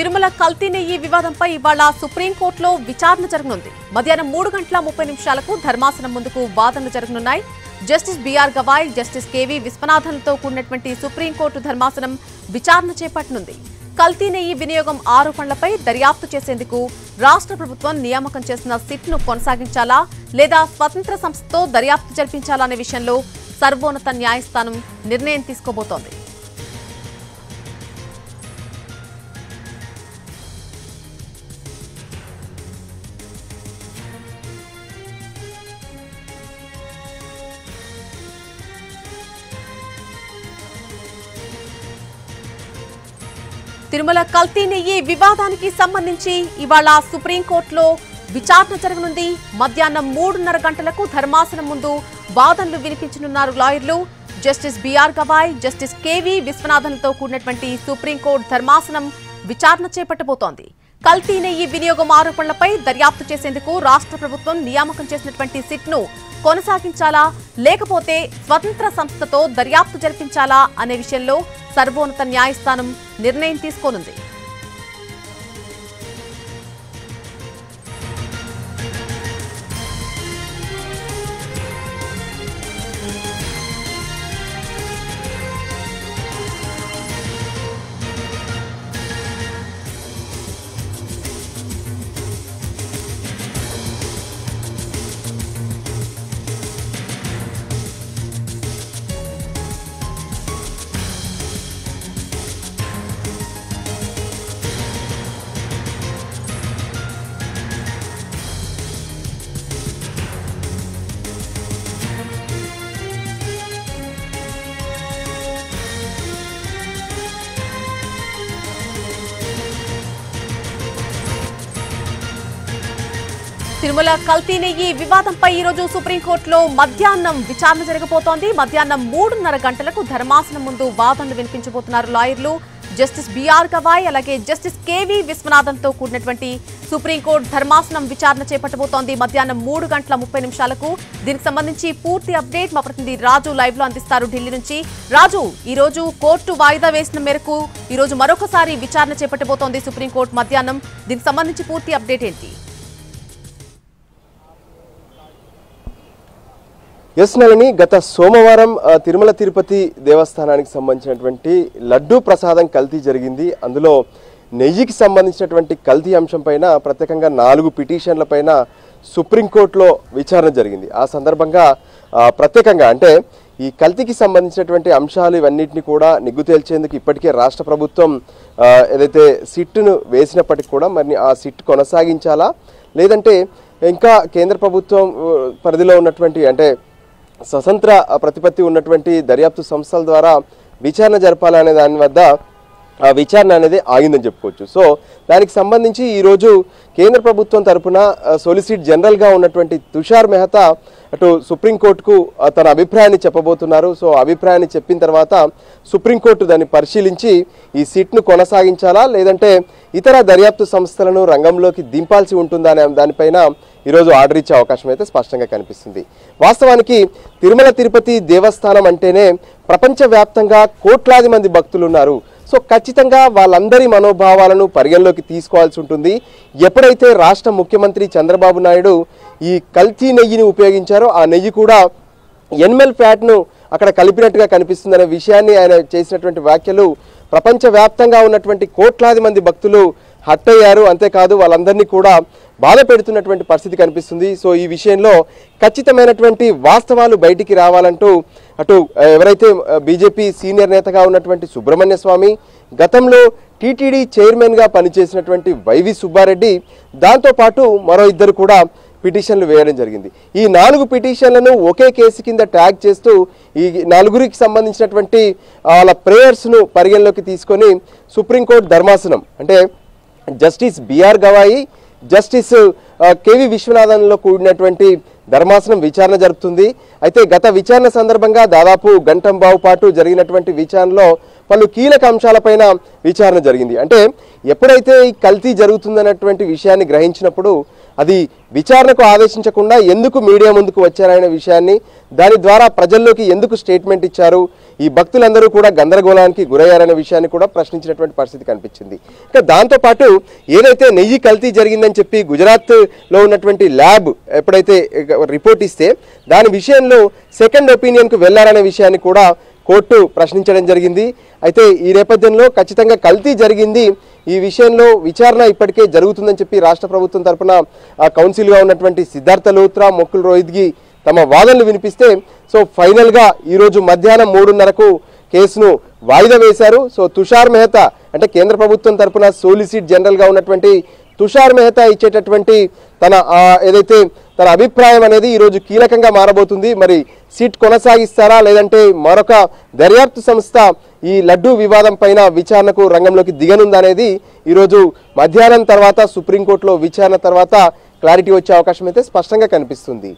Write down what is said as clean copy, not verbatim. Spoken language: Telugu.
తిరుమల కల్తీ నెయ్యి వివాదంపై ఇవాళ సుప్రీంకోర్టులో విచారణ జరగనుంది. మధ్యాహ్నం 3:30 ధర్మాసనం ముందుకు వాదనలు జరగనున్నాయి. Justice BR Gavai, justice KV విశ్వనాథన్లతో కూడినటువంటి సుప్రీంకోర్టు ధర్మాసనం విచారణ చేపట్టనుంది. కల్తీ నెయ్యి వినియోగం ఆరోపణలపై దర్యాప్తు చేసేందుకు రాష్ట్ర ప్రభుత్వం నియామకం చేసిన సిట్ను కొనసాగించాలా లేదా స్వతంత్ర సంస్థతో దర్యాప్తు జరిపించాలా అనే విషయంలో సర్వోన్నత న్యాయస్థానం నిర్ణయం తీసుకోబోతోంది. తిరుమల కల్తీ నెయ్యి వివాదానికి సంబంధించి ఇవాళ సుప్రీంకోర్టులో విచారణ జరగనుంది. మధ్యాహ్నం 3:30 ధర్మాసనం ముందు వాదనలు వినిపించనున్నారు లాయర్లు. Justice BR Gavai, justice KV విశ్వనాథన్లతో కూడినటువంటి సుప్రీంకోర్టు ధర్మాసనం విచారణ చేపట్టబోతోంది. కల్తీ నెయ్యి వినియోగం ఆరోపణలపై దర్యాప్తు చేసేందుకు రాష్ట్ర ప్రభుత్వం నియామకం చేసినటువంటి సిట్ను కొనసాగించాలా లేకపోతే స్వతంత్ర సంస్థతో దర్యాప్తు జరిపించాలా అనే విషయంలో సర్వోన్నత న్యాయస్థానం నిర్ణయం తీసుకోనుంది. తిరుమల కల్తీ నెయ్యి వివాదంపై ఈ రోజు సుప్రీంకోర్టులో మధ్యాహ్నం విచారణ జరగబోతోంది. మధ్యాహ్నం 3:30 ధర్మాసనం ముందు వాదనలు వినిపించబోతున్నారు లాయర్లు. జస్టిస్ బిఆర్ గవాయ్ అలాగే జస్టిస్ కేవీ విశ్వనాథన్తో కూడినటువంటి సుప్రీంకోర్టు ధర్మాసనం విచారణ చేపట్టబోతోంది. మధ్యాహ్నం 3:30 దీనికి సంబంధించి పూర్తి అప్డేట్ మా ప్రతినిధి రాజు లైవ్ లో అందిస్తారు ఢిల్లీ నుంచి. రాజు, ఈ రోజు కోర్టు వాయిదా వేసిన మేరకు ఈ రోజు మరొకసారి విచారణ చేపట్టబోతోంది సుప్రీంకోర్టు మధ్యాహ్నం. దీనికి సంబంధించి పూర్తి అప్డేట్ ఏంటి? ఎస్ నళిని, గత సోమవారం తిరుమల తిరుపతి దేవస్థానానికి సంబంధించినటువంటి లడ్డూ ప్రసాదం కల్తీ జరిగింది. అందులో నెయ్యికి సంబంధించినటువంటి కల్తీ అంశం పైన ప్రత్యేకంగా 4 పిటిషన్ల పైన సుప్రీంకోర్టులో విచారణ జరిగింది. ఆ సందర్భంగా ప్రత్యేకంగా అంటే ఈ కల్తీకి సంబంధించినటువంటి అంశాలు ఇవన్నింటినీ కూడా నిగ్గు తేల్చేందుకు ఇప్పటికే రాష్ట్ర ప్రభుత్వం ఏదైతే సిట్ను వేసినప్పటికీ కూడా మరి ఆ సిట్ కొనసాగించాలా లేదంటే ఇంకా కేంద్ర ప్రభుత్వం పరిధిలో ఉన్నటువంటి అంటే స్వతంత్ర ప్రతిపత్తి ఉన్నటువంటి దర్యాప్తు సంస్థల ద్వారా విచారణ జరపాలనే దాని వద్ద విచారణ అనేది ఆగిందని చెప్పుకోవచ్చు. సో దానికి సంబంధించి ఈరోజు కేంద్ర ప్రభుత్వం తరపున సొలిసిటర్ జనరల్గా ఉన్నటువంటి తుషార్ మెహతా అటు సుప్రీంకోర్టుకు తన అభిప్రాయాన్ని చెప్పబోతున్నారు. సో అభిప్రాయాన్ని చెప్పిన తర్వాత సుప్రీంకోర్టు దాన్ని పరిశీలించి ఈ సిట్ను కొనసాగించాలా లేదంటే ఇతర దర్యాప్తు సంస్థలను రంగంలోకి దింపాల్సి ఉంటుందా అనే దానిపైన ఈరోజు ఆర్డర్ ఇచ్చే అవకాశం అయితే స్పష్టంగా కనిపిస్తుంది. వాస్తవానికి తిరుమల తిరుపతి దేవస్థానం అంటేనే ప్రపంచవ్యాప్తంగా కోట్లాది మంది భక్తులు ఉన్నారు. సో ఖచ్చితంగా వాళ్ళందరి మనోభావాలను పరిగణలోకి తీసుకోవాల్సి ఉంటుంది. ఎప్పుడైతే రాష్ట్ర ముఖ్యమంత్రి చంద్రబాబు నాయుడు ఈ కల్తీ నెయ్యిని ఉపయోగించారో ఆ నెయ్యి కూడా ఎనిమల్ ఫ్యాట్ను అక్కడ కలిపినట్టుగా కనిపిస్తుందనే విషయాన్ని ఆయన చేసినటువంటి వ్యాఖ్యలు ప్రపంచవ్యాప్తంగా ఉన్నటువంటి కోట్లాది మంది భక్తులు హట్ అయ్యారు. అంతేకాదు వాళ్ళందరినీ కూడా బాధ పెడుతున్నటువంటి పరిస్థితి కనిపిస్తుంది. సో ఈ విషయంలో ఖచ్చితమైనటువంటి వాస్తవాలు బయటికి రావాలంటూ అటు ఎవరైతే బీజేపీ సీనియర్ నేతగా ఉన్నటువంటి సుబ్రహ్మణ్య స్వామి, గతంలో టీటీడీ చైర్మన్గా పనిచేసినటువంటి వైవి సుబ్బారెడ్డి, దాంతోపాటు మరో ఇద్దరు కూడా పిటిషన్లు వేయడం జరిగింది. ఈ 4 పిటిషన్లను ఒకే కేసు కింద ట్యాగ్ చేస్తూ ఈ 4గురికి సంబంధించినటువంటి వాళ్ళ ప్రేయర్స్ను పరిగణలోకి తీసుకొని సుప్రీంకోర్టు ధర్మాసనం అంటే justice BR Gavai, justice KV విశ్వనాథన్లో కూడినటువంటి ధర్మాసనం విచారణ జరుపుతుంది. అయితే గత విచారణ సందర్భంగా దాదాపు గంటంబావు పాటు జరిగినటువంటి విచారణలో పలు కీలక అంశాలపైన విచారణ జరిగింది. అంటే ఎప్పుడైతే ఈ కల్తీ జరుగుతుందన్నటువంటి విషయాన్ని గ్రహించినప్పుడు అది విచారణకు ఆదేశించకుండా ఎందుకు మీడియా ముందుకు వచ్చారనే విషయాన్ని, దాని ద్వారా ప్రజల్లోకి ఎందుకు స్టేట్మెంట్ ఇచ్చారు, ఈ భక్తులందరూ కూడా గందరగోళానికి గురయ్యారనే విషయాన్ని కూడా ప్రశ్నించినటువంటి పరిస్థితి కనిపించింది. ఇంకా దాంతోపాటు ఏదైతే నెయ్యి కల్తీ జరిగిందని చెప్పి గుజరాత్లో ఉన్నటువంటి ల్యాబ్ ఎప్పుడైతే రిపోర్ట్ ఇస్తే దాని విషయంలో సెకండ్ ఒపీనియన్కు వెళ్లారనే విషయాన్ని కూడా కోర్టు ప్రశ్నించడం జరిగింది. అయితే ఈ నేపథ్యంలో ఖచ్చితంగా కల్తీ జరిగింది, ఈ విషయంలో విచారణ ఇప్పటికే జరుగుతుందని చెప్పి రాష్ట్ర ప్రభుత్వం తరఫున కౌన్సిల్గా ఉన్నటువంటి సిద్ధార్థ లోత్రా, ముకుల్ రోహిత్గి తమ వాదనలు వినిపిస్తే సో ఫైనల్గా ఈరోజు మధ్యాహ్నం 3:30కు కేసును వాయిదా వేశారు. సో తుషార్ మెహతా అంటే కేంద్ర ప్రభుత్వం తరఫున సోలిసిట్ జనరల్గా ఉన్నటువంటి తుషార్ మెహతా ఇచ్చేటటువంటి తన ఏదైతే తన అభిప్రాయం అనేది ఈరోజు కీలకంగా మారబోతుంది. మరి సీట్ కొనసాగిస్తారా లేదంటే మరొక దర్యాప్తు సంస్థ ఈ లడ్డూ వివాదం పైన విచారణకు రంగంలోకి దిగనుందనేది ఈరోజు మధ్యాహ్నం తర్వాత సుప్రీంకోర్టులో విచారణ తర్వాత క్లారిటీ వచ్చే అవకాశం అయితే స్పష్టంగా కనిపిస్తుంది.